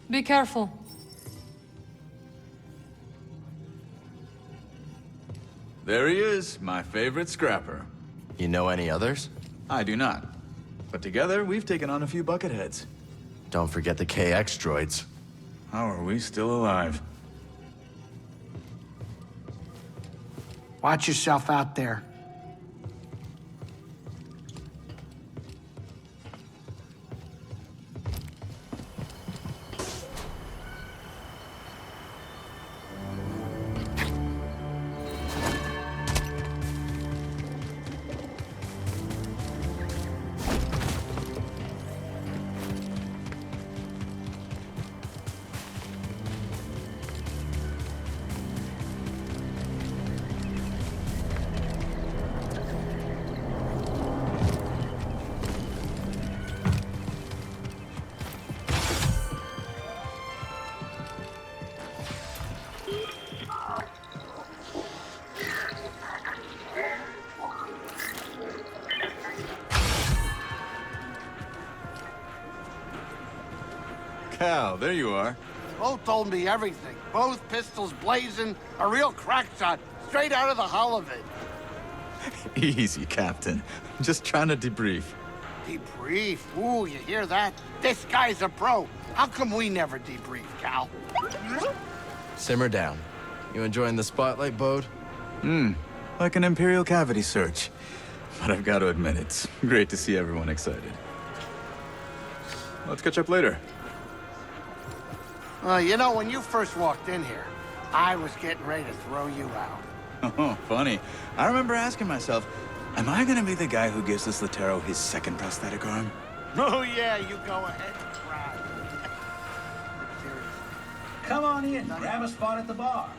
Be careful. There he is, my favorite scrapper. You know any others? I do not. But together, we've taken on a few bucketheads. Don't forget the KX droids. How are we still alive? Watch yourself out there. Cal, there you are. Bo told me everything. Both pistols blazing, a real crack shot, straight out of the hull of it. Easy, Captain. Just trying to debrief. Debrief? Ooh, you hear that? This guy's a pro. How come we never debrief, Cal? Simmer down. You enjoying the spotlight, Bode? Like an Imperial cavity search. But I've got to admit, it's great to see everyone excited. Let's catch up later. You know, when you first walked in here, I was getting ready to throw you out. Oh, funny. I remember asking myself, am I gonna be the guy who gives this Latero his second prosthetic arm? Oh, yeah, you go ahead and try. Come on in, grab a spot at the bar.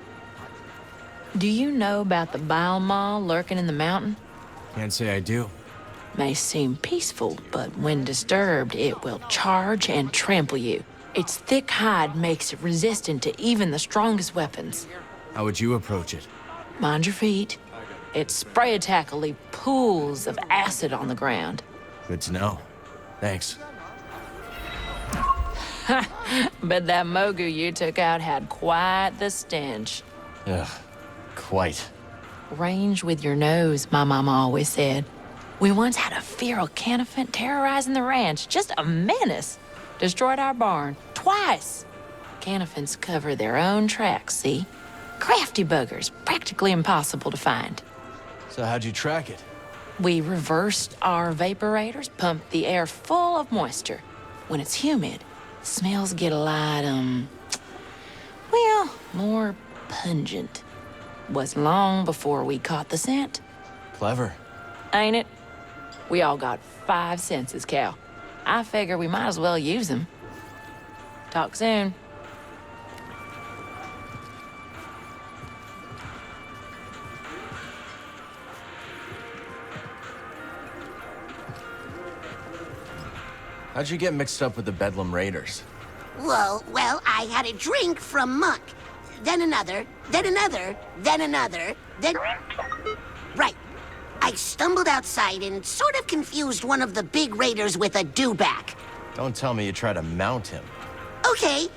Do you know about the bile maw lurking in the mountain? Can't say I do. May seem peaceful, but when disturbed, it will charge and trample you. Its thick hide makes it resistant to even the strongest weapons. How would you approach it? Mind your feet. Its spray attack will leave pools of acid on the ground. Good to know. Thanks. But that Mogu you took out had quite the stench. Ugh, quite. Range with your nose, my mama always said. We once had a feral canifant terrorizing the ranch, just a menace. Destroyed our barn, twice. Canifants cover their own tracks, see? Crafty buggers, practically impossible to find. So how'd you track it? We reversed our vaporators, pumped the air full of moisture. When it's humid, smells get a lot, well, more pungent. Was long before we caught the scent. Clever. Ain't it? We all got 5 senses, Cal. I figure we might as well use them. Talk soon. How'd you get mixed up with the Bedlam Raiders? Well, I had a drink from Muck. Then another, then another, then another, then... Right. I stumbled outside and sort of confused one of the big raiders with a dewback. Don't tell me you try to mount him. Okay.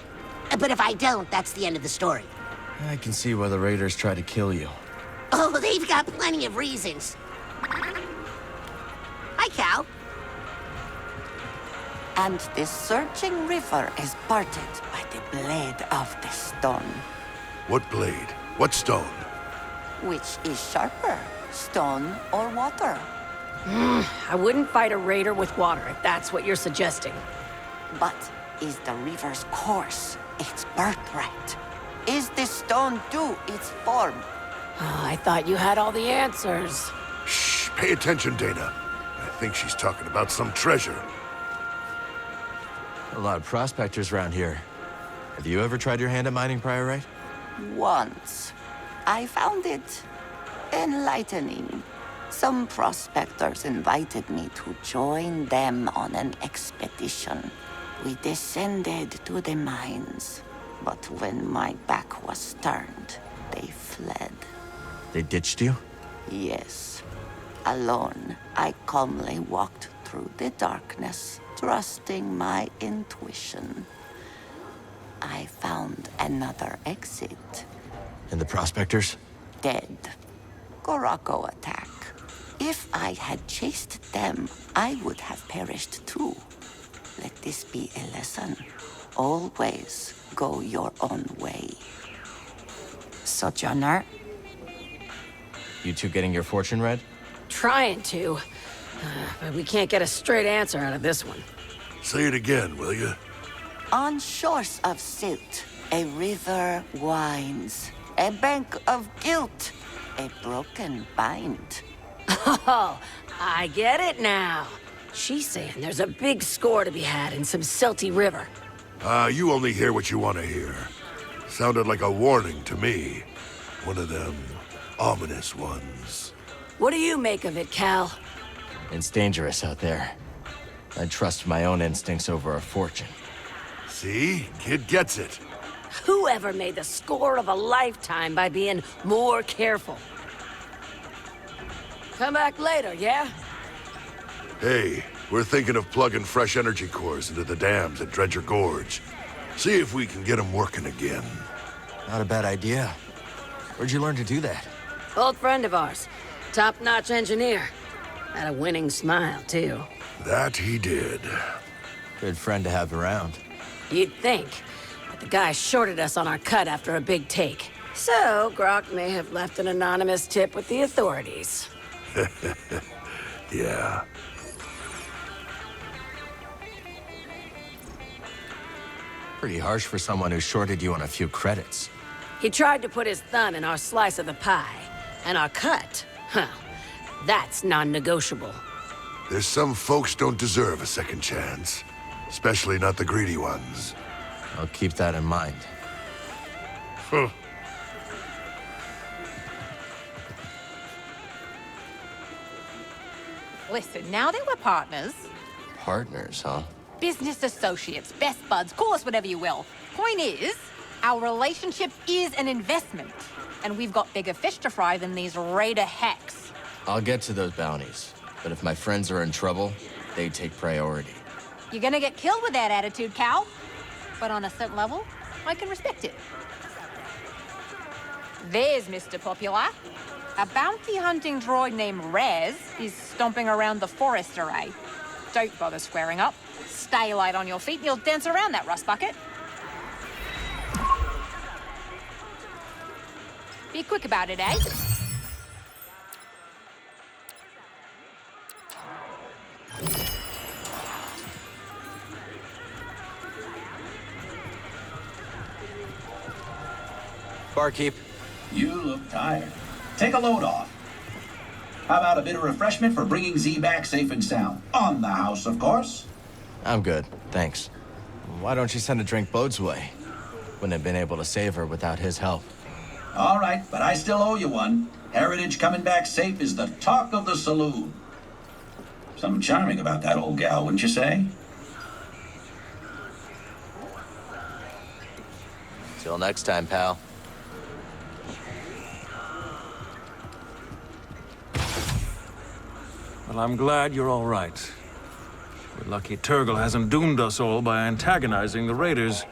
But if I don't, that's the end of the story. I can see why the Raiders try to kill you. Oh, they've got plenty of reasons. Hi, Cal. And the surging river is parted by the blade of the stone. What blade? What stone? Which is sharper, stone or water? I wouldn't fight a raider with water, if that's what you're suggesting. But is the river's course its birthright? Is the stone due its form? Oh, I thought you had all the answers. Shh, pay attention, Dana. I think she's talking about some treasure. A lot of prospectors around here. Have you ever tried your hand at mining Once. I found it enlightening. Some prospectors invited me to join them on an expedition. We descended to the mines, but when my back was turned, they fled. They ditched you? Yes. Alone, I calmly walked through the darkness, trusting my intuition. I found another exit. And the prospectors? Dead. Gorako attack. If I had chased them, I would have perished too. Let this be a lesson. Always go your own way. Sojourner? You two getting your fortune read? Trying to. But we can't get a straight answer out of this one. Say it again, will you? On shores of silt, a river winds. A bank of guilt. A broken bind. Oh, I get it now. She's saying there's a big score to be had in some silty river. You only hear what you want to hear. Sounded like a warning to me. One of them ominous ones. What do you make of it, Cal? It's dangerous out there. I trust my own instincts over a fortune. See? Kid gets it. Whoever made the score of a lifetime by being more careful? Come back later, yeah? Hey, we're thinking of plugging fresh energy cores into the dams at Dredger Gorge. See if we can get them working again. Not a bad idea. Where'd you learn to do that? Old friend of ours. Top-notch engineer. Had a winning smile, too. That he did. Good friend to have around. You'd think. But the guy shorted us on our cut after a big take. So, Grok may have left an anonymous tip with the authorities. Yeah. Pretty harsh for someone who shorted you on a few credits. He tried to put his thumb in our slice of the pie. And our cut, huh, that's non-negotiable. There's some folks don't deserve a second chance. Especially not the greedy ones. I'll keep that in mind. Huh. Listen, now that we're partners, Partners, huh? business associates, best buds, call us whatever you will. Point is, our relationship is an investment, and we've got bigger fish to fry than these raider hacks. I'll get to those bounties. But if my friends are in trouble, they take priority. You're gonna get killed with that attitude, Cal. But on a certain level, I can respect it. There's Mr. Popular. A bounty hunting droid named Rez is stomping around the forest array. Don't bother squaring up. Stay light on your feet and you'll dance around that rust bucket. Be quick about it, eh? Barkeep. You look tired. Take a load off. How about a bit of refreshment for bringing Z back safe and sound? On the house, of course. I'm good, thanks. Why don't you send a drink Bode's way? Wouldn't have been able to save her without his help. All right, but I still owe you one. Heritage coming back safe is the talk of the saloon. Something charming about that old gal, wouldn't you say? Till next time, pal. Well, I'm glad you're all right. We're lucky Turgle hasn't doomed us all by antagonizing the raiders.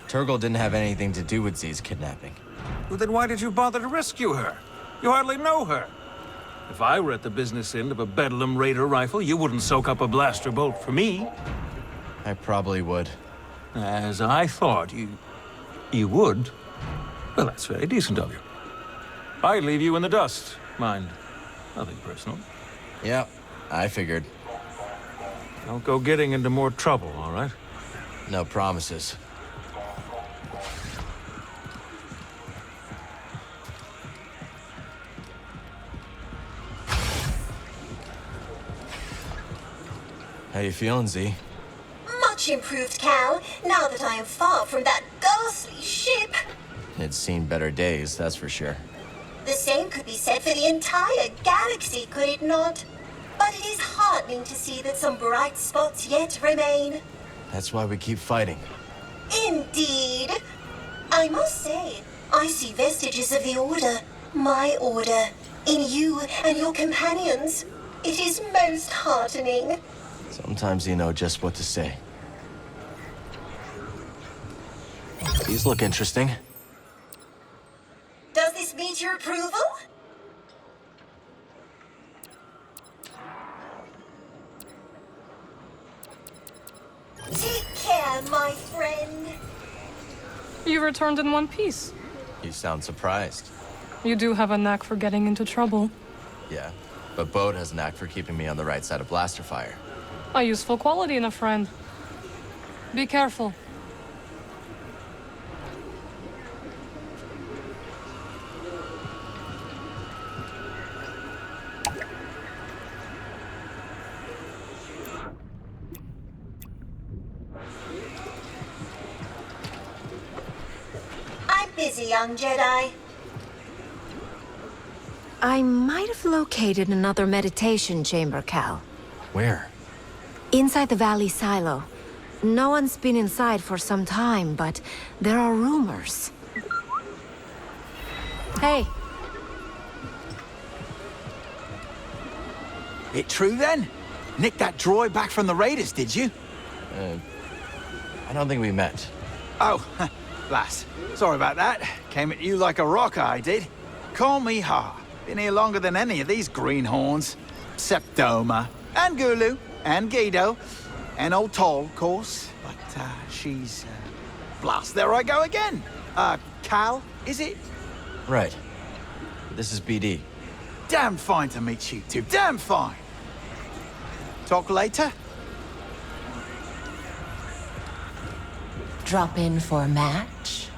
Turgle didn't have anything to do with Z's kidnapping. Well, then why did you bother to rescue her? You hardly know her. If I were at the business end of a Bedlam Raider rifle, you wouldn't soak up a blaster bolt for me. I probably would. As I thought you would. Well, that's very decent of you. I'd leave you in the dust, mind. Nothing personal. Yep, I figured. Don't go getting into more trouble, all right? No promises. How you feeling, Z? Much improved, Cal, now that I am far from that ghastly ship. It's seen better days, that's for sure. The same could be said for the entire galaxy, could it not? But it is heartening to see that some bright spots yet remain. That's why we keep fighting. Indeed. I must say, I see vestiges of the Order, my Order, in you and your companions. It is most heartening. Sometimes you know just what to say. These look interesting. Does this meet your approval? Take care, my friend. You returned in one piece. You sound surprised. You do have a knack for getting into trouble. Yeah, but Bode has a knack for keeping me on the right side of blaster fire. A useful quality in a friend. Be careful. I'm busy, young Jedi. I might have located another meditation chamber, Cal. Where? Inside the Valley Silo. No one's been inside for some time, but there are rumors. Hey. It true then? Nicked that droid back from the raiders, did you? I don't think we met. Oh, lass. Sorry about that. Came at you like a rock, I did. Call me Ha. Been here longer than any of these greenhorns. Except Doma, and Gulu, and Guido, and old Toll, of course. But, she's, blast, there I go again. Cal, is it? Right. This is BD. Damn fine to meet you two. Damn fine. Talk later? Drop in for a match?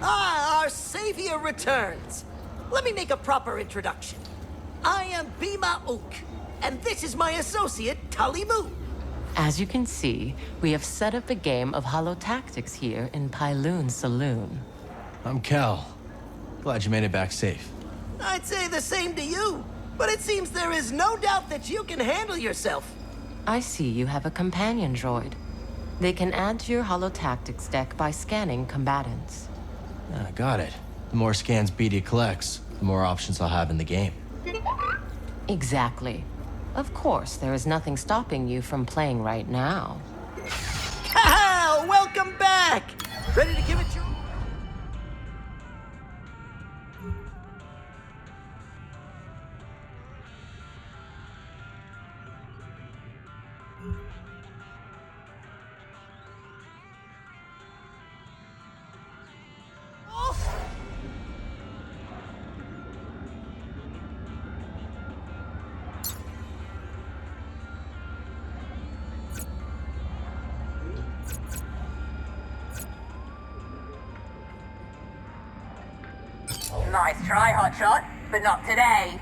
Ah, our savior returns. Let me make a proper introduction. I am Bima Ook, and this is my associate, Tully Moo. As you can see, we have set up a game of holotactics here in Pyloon Saloon. I'm Cal. Glad you made it back safe. I'd say the same to you, but it seems there is no doubt that you can handle yourself. I see you have a companion droid. They can add to your holotactics deck by scanning combatants. Got it. The more scans BD collects, the more options I'll have in the game. Exactly. Of course, there is nothing stopping you from playing right now. Cal, welcome back! Ready to give it your... Nice try, Hotshot, but not today.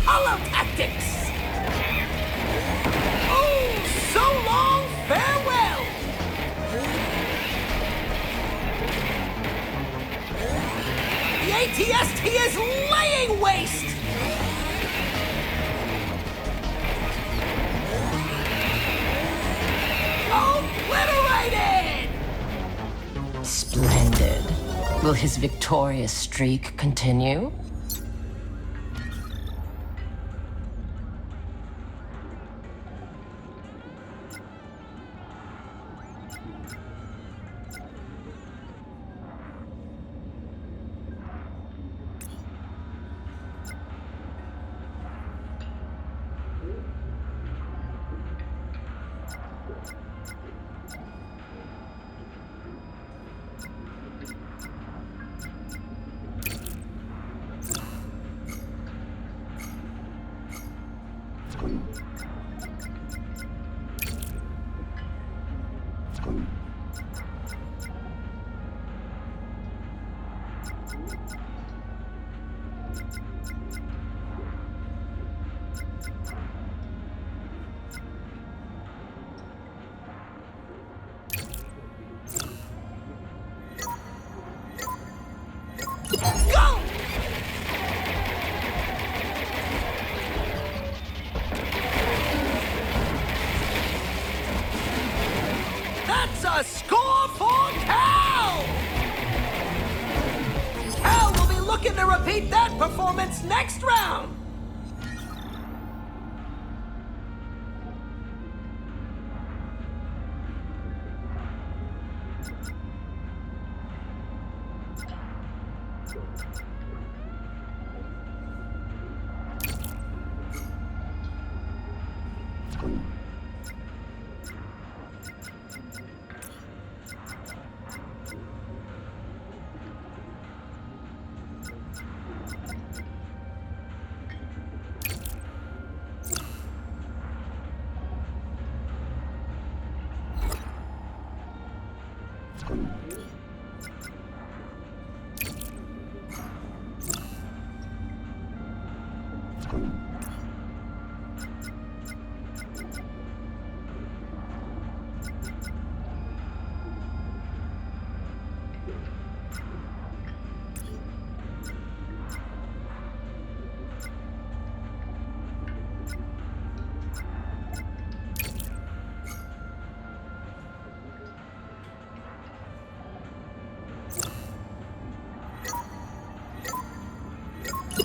Holotactics! ATST is laying waste! Obliterated! Splendid. Will his victorious streak continue? Go! That's a score for Cal! Cal will be looking to repeat that performance next round!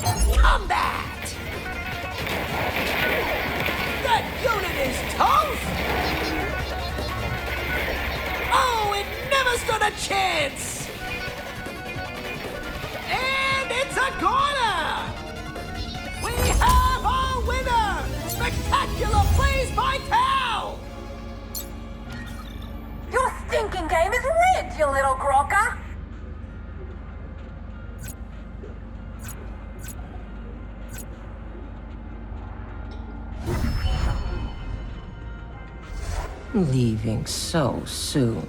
Combat! That unit is toast! Oh, it never stood a chance! And it's a corner! We have our winner! Spectacular plays by Cal! Your stinking game is rigged, you little crocker! Leaving so soon.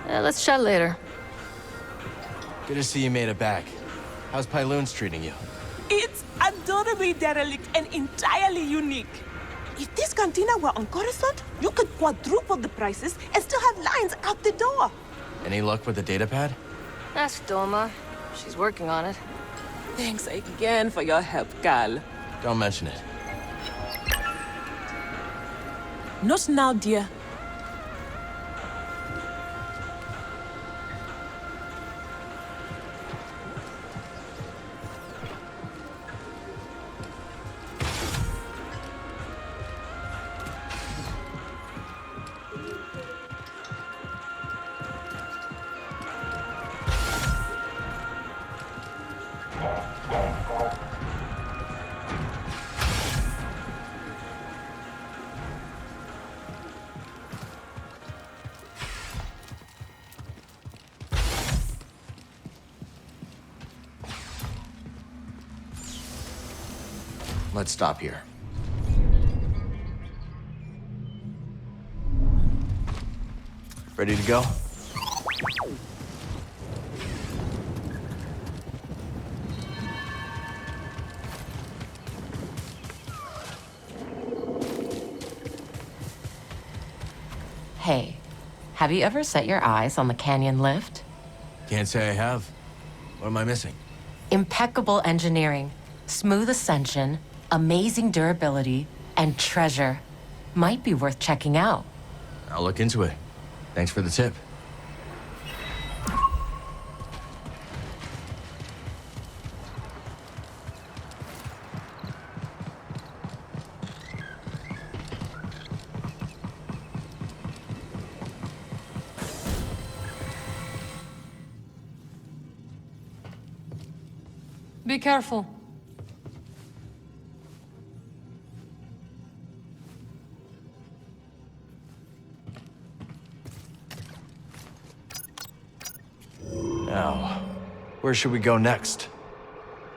Let's chat later. Good to see you made it back. How's Pyloon's treating you? It's adorably derelict and entirely unique. If this cantina were on Coruscant, you could quadruple the prices and still have lines out the door. Any luck with the data pad? Ask Doma. She's working on it. Thanks again for your help, Cal. Don't mention it. Not now, dear. Let's stop here. Ready to go? Hey, have you ever set your eyes on the canyon lift? Can't say I have. What am I missing? Impeccable engineering, smooth ascension, amazing durability, and treasure. Might be worth checking out. I'll look into it. Thanks for the tip. Be careful. Now, where should we go next?